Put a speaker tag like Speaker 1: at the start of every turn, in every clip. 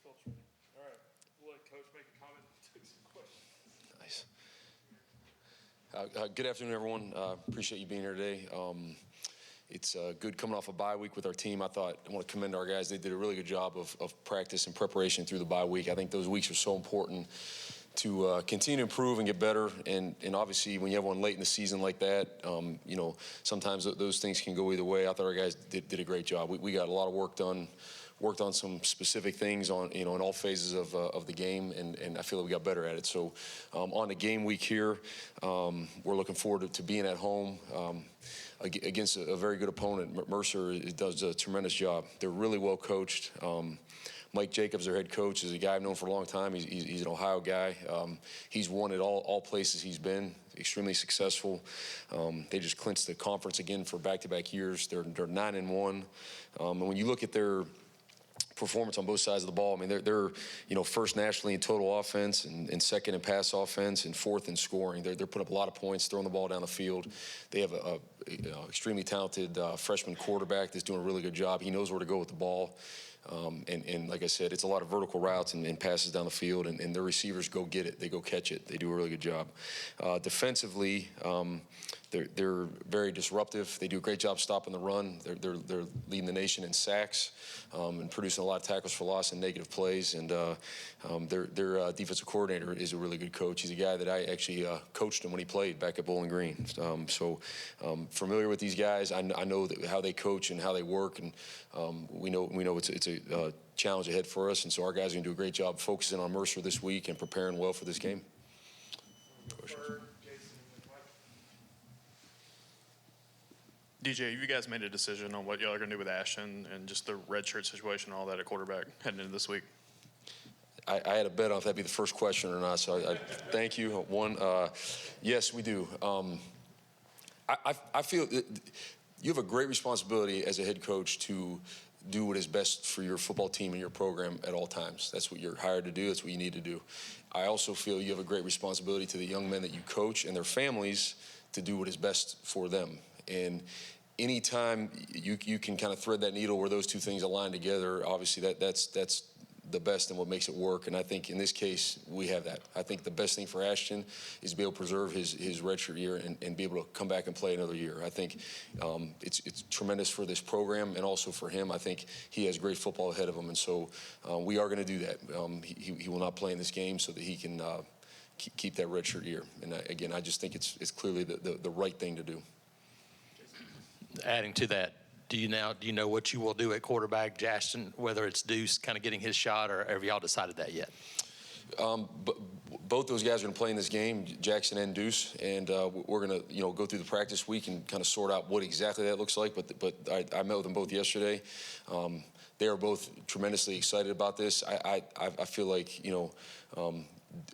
Speaker 1: Phillips ready. All right. We'll let Coach make a comment and take some questions.
Speaker 2: Nice. Good afternoon, everyone. Appreciate you being here today. It's good coming off a bye week with our team. I want to commend our guys. They did a really good job of practice and preparation through the bye week. I think those weeks are so important to continue to improve and get better. And obviously, when you have one late in the season like that, sometimes those things can go either way. I thought our guys did a great job. We got a lot of work done. Worked on some specific things in all phases of the game, and I feel that we got better at it. So on the game week here, we're looking forward to being at home against a very good opponent. Mercer does a tremendous job. They're really well coached. Mike Jacobs, their head coach, is a guy I've known for a long time. He's an Ohio guy. He's won at all places he's been, extremely successful. They just clinched the conference again for back-to-back years. They're 9-1. And when you look at their performance on both sides of the ball, I mean, they're first nationally in total offense and second in pass offense and fourth in scoring. They're putting up a lot of points, throwing the ball down the field. They have a extremely talented freshman quarterback that's doing a really good job. He knows where to go with the ball. And like I said, it's a lot of vertical routes and passes down the field, and their receivers go get it. They go catch it. They do a really good job. Defensively, they're very disruptive. They do a great job stopping the run. They're leading the nation in sacks and producing a lot of tackles for loss and negative plays. And their defensive coordinator is a really good coach. He's a guy that I actually coached him when he played back at Bowling Green. So familiar with these guys. I know how they coach and how they work, and we know it's a challenge ahead for us. And so our guys are going to do a great job focusing on Mercer this week and preparing well for this game.
Speaker 3: DJ, you guys made a decision on what y'all are going to do with Ashton and just the redshirt situation and all that at quarterback heading into this week?
Speaker 2: I had a bet on if that'd be the first question or not, so I thank you. Yes, we do. I feel you have a great responsibility as a head coach to do what is best for your football team and your program at all times. That's what you're hired to do. That's what you need to do. I also feel you have a great responsibility to the young men that you coach and their families to do what is best for them. And anytime you can kind of thread that needle where those two things align together, obviously that's the best and what makes it work. And I think in this case, we have that. I think the best thing for Ashton is to be able to preserve his redshirt year and be able to come back and play another year. I think it's tremendous for this program and also for him. I think he has great football ahead of him. And so we are going to do that. He will not play in this game so that he can keep that redshirt year. And again, I just think it's clearly the right thing to do.
Speaker 4: Adding to that, do you know what you will do at quarterback, Jackson, whether it's Deuce kind of getting his shot, or have y'all decided that yet?
Speaker 2: Both those guys are going to play in this game, Jackson and Deuce, and we're going to go through the practice week and kind of sort out what exactly that looks like. But I met with them both yesterday. They are both tremendously excited about this. I feel like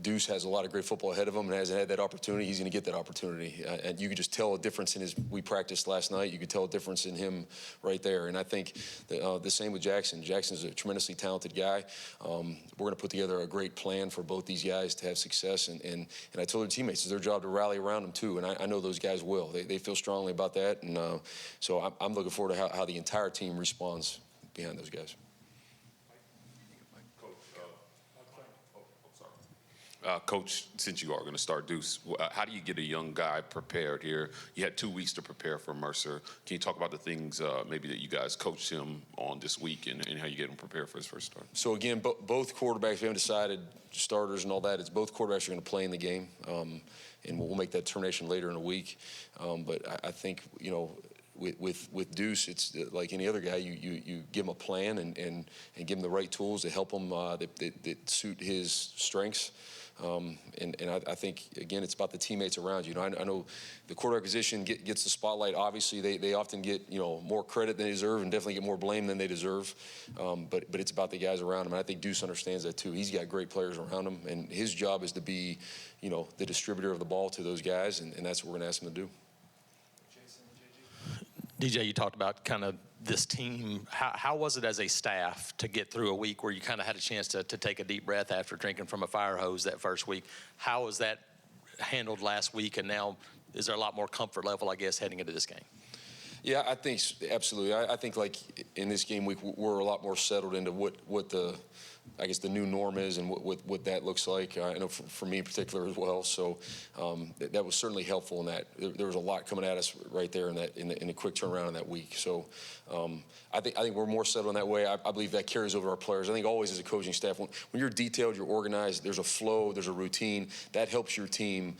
Speaker 2: Deuce has a lot of great football ahead of him and hasn't had that opportunity. He's going to get that opportunity. And you could just tell a difference in we practiced last night. You could tell a difference in him right there. And I think the same with Jackson. Jackson's a tremendously talented guy. We're going to put together a great plan for both these guys to have success. And I told their teammates it's their job to rally around them too. And I know those guys will. They feel strongly about that. And so I'm looking forward to how the entire team responds behind those guys.
Speaker 5: Coach, since you are going to start Deuce, how do you get a young guy prepared here? You had 2 weeks to prepare for Mercer. Can you talk about the things maybe that you guys coached him on this week and how you get him prepared for his first start?
Speaker 2: So again, both quarterbacks, we haven't decided starters and all that. It's both quarterbacks are going to play in the game, and we'll make that determination later in the week. But I think, with Deuce, it's like any other guy. You give him a plan and give him the right tools to help him that suit his strengths. And I think, again, it's about the teammates around you. I know the quarterback position gets the spotlight. Obviously, they often get more credit than they deserve and definitely get more blame than they deserve. But it's about the guys around him. And I think Deuce understands that too. He's got great players around him, and his job is to be, the distributor of the ball to those guys, and that's what we're going to ask him to do.
Speaker 4: DJ, you talked about kind of this team. How was it as a staff to get through a week where you kind of had a chance to take a deep breath after drinking from a fire hose that first week? How was that handled last week, and now is there a lot more comfort level, I guess, heading into this game?
Speaker 2: Yeah, I think absolutely. I think like in this game week, we're a lot more settled into what the, I guess, the new norm is and what that looks like. I know for me in particular as well. So that was certainly helpful in that. There was a lot coming at us right there in the quick turnaround in that week. So I think we're more settled in that way. I believe that carries over to our players. I think always as a coaching staff, when you're detailed, you're organized, there's a flow, there's a routine, that helps your team,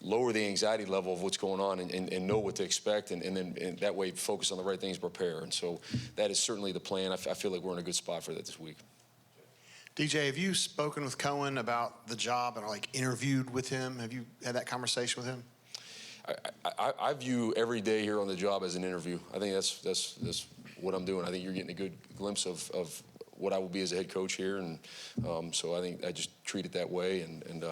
Speaker 2: lower the anxiety level of what's going on and know what to expect, and then that way focus on the right things, prepare. And so that is certainly the plan. I feel like we're in a good spot for that this week.
Speaker 6: DJ, have you spoken with Cohen about the job and interviewed with him? Have you had that conversation with him?
Speaker 2: I view every day here on the job as an interview. I think that's what I'm doing. I think you're getting a good glimpse of what I will be as a head coach here, and so I think I just treat it that way. And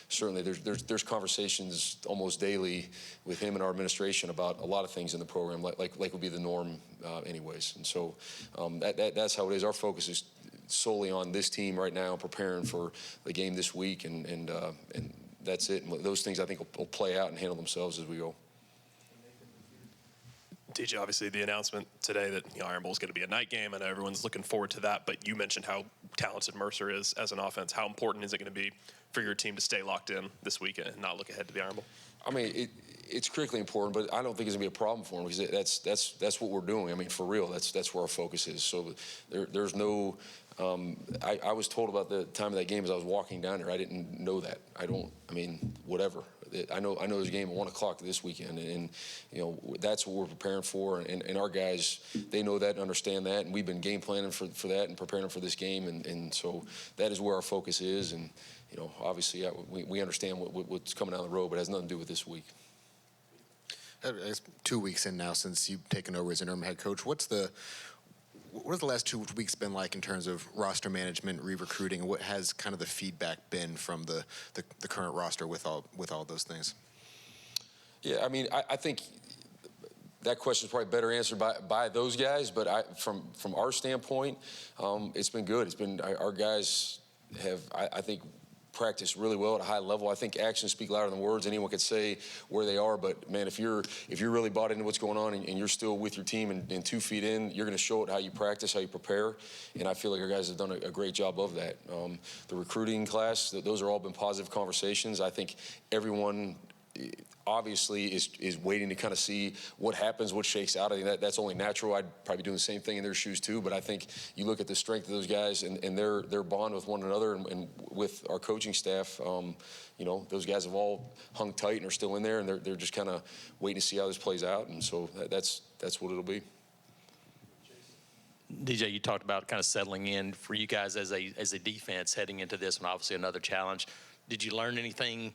Speaker 2: certainly there's conversations almost daily with him and our administration about a lot of things in the program, like would be the norm anyways. And so that's how it is. Our focus is solely on this team right now, preparing for the game this week, and that's it. And those things I think will play out and handle themselves as we go.
Speaker 7: DJ, obviously the announcement today that Iron Bowl is going to be a night game, and everyone's looking forward to that. But you mentioned how talented Mercer is as an offense. How important is it going to be for your team to stay locked in this weekend and not look ahead to the Iron Bowl?
Speaker 2: I mean, it's critically important, but I don't think it's going to be a problem for them because that's what we're doing. I mean, for real, that's where our focus is. So there's no. I was told about the time of that game as I was walking down there. I didn't know that. I mean, whatever. I know there's a game at 1 o'clock this weekend, and that's what we're preparing for. And our guys, they know that and understand that, and we've been game planning for that and preparing for this game, and so that is where our focus is. And obviously, we understand what's coming down the road, but it has nothing to do with this week.
Speaker 6: It's 2 weeks in now since you've taken over as interim head coach. What has the last 2 weeks been like in terms of roster management, re-recruiting, and what has kind of the feedback been from the current roster with all those things?
Speaker 2: Yeah, I mean, I think that question is probably better answered by those guys, but from our standpoint, it's been good. It's been our guys have, I think, practiced really well at a high level. I think actions speak louder than words. Anyone could say where they are, but man, if you're really bought into what's going on and you're still with your team and 2 feet in, you're going to show it how you practice, how you prepare, and I feel like our guys have done a great job of that. The recruiting class, those are all been positive conversations. I think everyone obviously is waiting to kind of see what happens, what shakes out. I think that's only natural. I'd probably be doing the same thing in their shoes too, but I think you look at the strength of those guys and their bond with one another and with our coaching staff, those guys have all hung tight and are still in there, and they're just kind of waiting to see how this plays out, and so that's what it'll be.
Speaker 4: DJ, you talked about kind of settling in for you guys as a defense heading into this, and obviously another challenge. Did you learn anything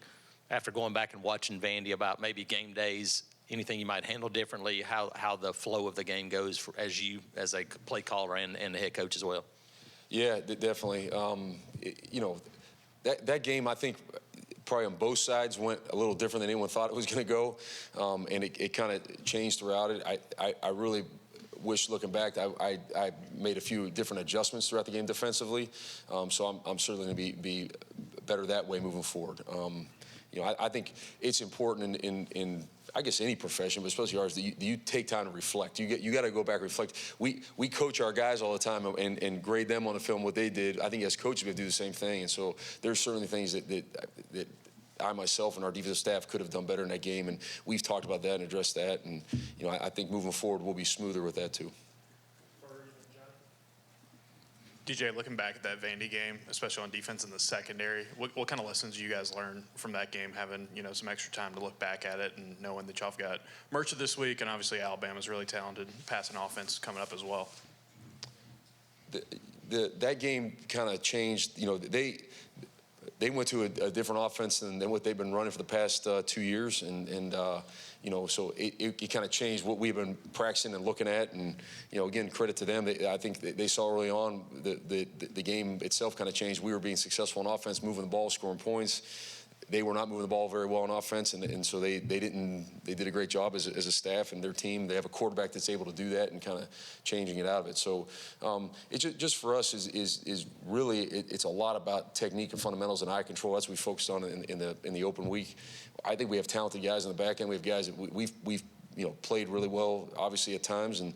Speaker 4: after going back and watching Vandy about maybe game days, anything you might handle differently, how the flow of the game goes as a play caller and the head coach as well?
Speaker 2: Yeah, definitely. That game, I think, probably on both sides went a little different than anyone thought it was going to go, and it kind of changed throughout it. I really wish, looking back, I made a few different adjustments throughout the game defensively, so I'm certainly going to be better that way moving forward. I think it's important in I guess any profession, but especially ours, that you take time to reflect. You got to go back and reflect. We coach our guys all the time and grade them on the film what they did. I think as coaches we have to do the same thing, and so there's certainly things that I myself and our defensive staff could have done better in that game, and we've talked about that and addressed that, and I think moving forward we'll be smoother with that too.
Speaker 3: DJ, looking back at that Vandy game, especially on defense in the secondary, what kind of lessons do you guys learn from that game, having some extra time to look back at it and knowing that y'all have got Mercer this week, and obviously Alabama's really talented passing offense coming up as well?
Speaker 2: That game kind of changed. They went to a different offense than what they've been running for the past 2 years, and so it kind of changed what we've been practicing and looking at, and again, credit to them. I think they saw early on the game itself kind of changed. We were being successful on offense, moving the ball, scoring points. They were not moving the ball very well on offense, and so they did a great job as a staff and their team. They have a quarterback that's able to do that and kind of changing it out of it. So it just for us is really it's a lot about technique and fundamentals and eye control. That's what we focused on in the open week. I think we have talented guys in the back end. We have guys that we've played really well, obviously at times, and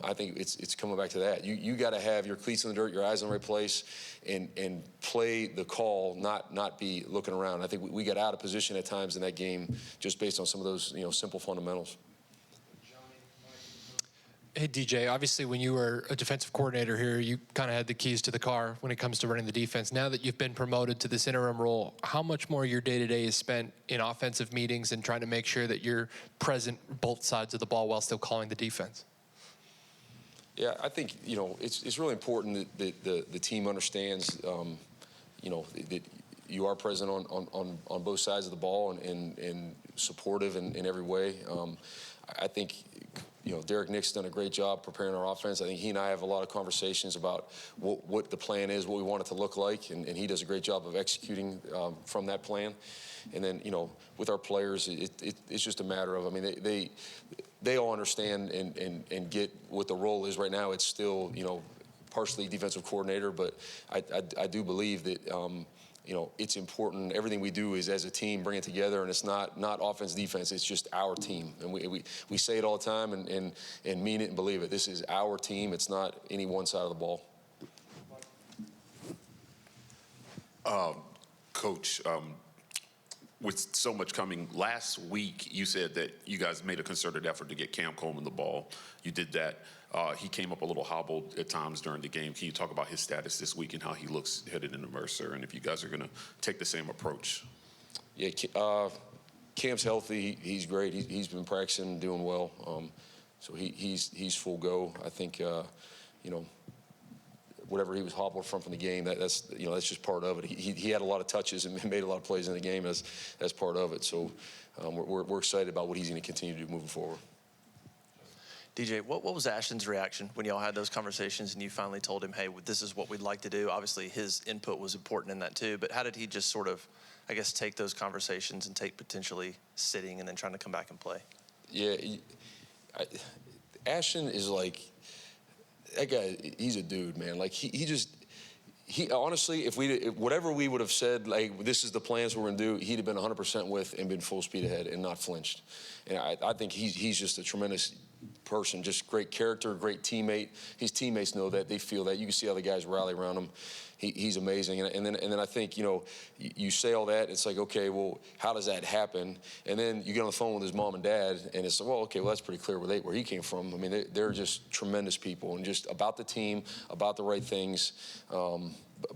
Speaker 2: I think it's coming back to that. You got to have your cleats in the dirt, your eyes in the right place, and play the call, not be looking around. I think we got out of position at times in that game just based on some of those simple fundamentals.
Speaker 8: Hey, DJ, obviously when you were a defensive coordinator here, you kind of had the keys to the car when it comes to running the defense. Now that you've been promoted to this interim role, how much more of your day-to-day is spent in offensive meetings and trying to make sure that you're present both sides of the ball while still calling the defense?
Speaker 2: Yeah, I think, it's really important that the team understands, that you are present on both sides of the ball and supportive in every way. I think Derek Nick's done a great job preparing our offense. I think he and I have a lot of conversations about what the plan is, what we want it to look like, and he does a great job of executing from that plan. And then, with our players, it's just a matter of, they all understand and get what the role is right now. It's still, partially defensive coordinator, but I do believe that, it's important. Everything we do is as a team, bring it together, and it's not offense, defense. It's just our team, and we say it all the time and mean it and believe it. This is our team. It's not any one side of the ball.
Speaker 5: Coach, with so much coming, last week you said that you guys made a concerted effort to get Cam Coleman the ball. You did that. He came up a little hobbled at times during the game. Can you talk about his status this week and how he looks headed into Mercer, and if you guys are going to take the same approach?
Speaker 2: Yeah, Cam's healthy. He's great. He's been practicing, doing well. So he's full go. I think whatever he was hobbled from the game, that's just part of it. He had a lot of touches and made a lot of plays in the game as part of it. So we're excited about what he's going to continue to do moving forward.
Speaker 9: DJ, what was Ashton's reaction when y'all had those conversations and you finally told him, hey, this is what we'd like to do? Obviously, his input was important in that too, but how did he just sort of, I guess, take those conversations and take potentially sitting and then trying to come back and play?
Speaker 2: Yeah, Ashton is like, that guy, he's a dude, man. Like, he honestly, if whatever we would have said, like, this is the plans we're going to do, he'd have been 100% with and been full speed ahead and not flinched. And I think he's just a tremendous person, just great character, great teammate. His teammates know that. They feel that. You can see how the guys rally around him. He's amazing. And then I think, you say all that, it's like, okay, well, how does that happen? And then you get on the phone with his mom and dad, and it's like, well, okay, well, that's pretty clear where he came from. They're just tremendous people and just about the team, about the right things.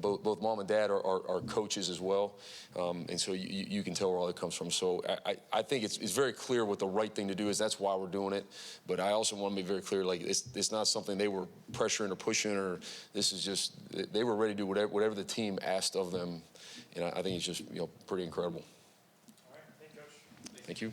Speaker 2: Both mom and dad are coaches as well, and so you can tell where all that comes from. So I think it's very clear what the right thing to do is. That's why we're doing it. But I also want to be very clear, like, it's not something they were pressuring or pushing, or this is just, they were ready to do whatever the team asked of them, and I think it's just pretty incredible.
Speaker 1: All right, thank you, Coach.
Speaker 2: Thank you.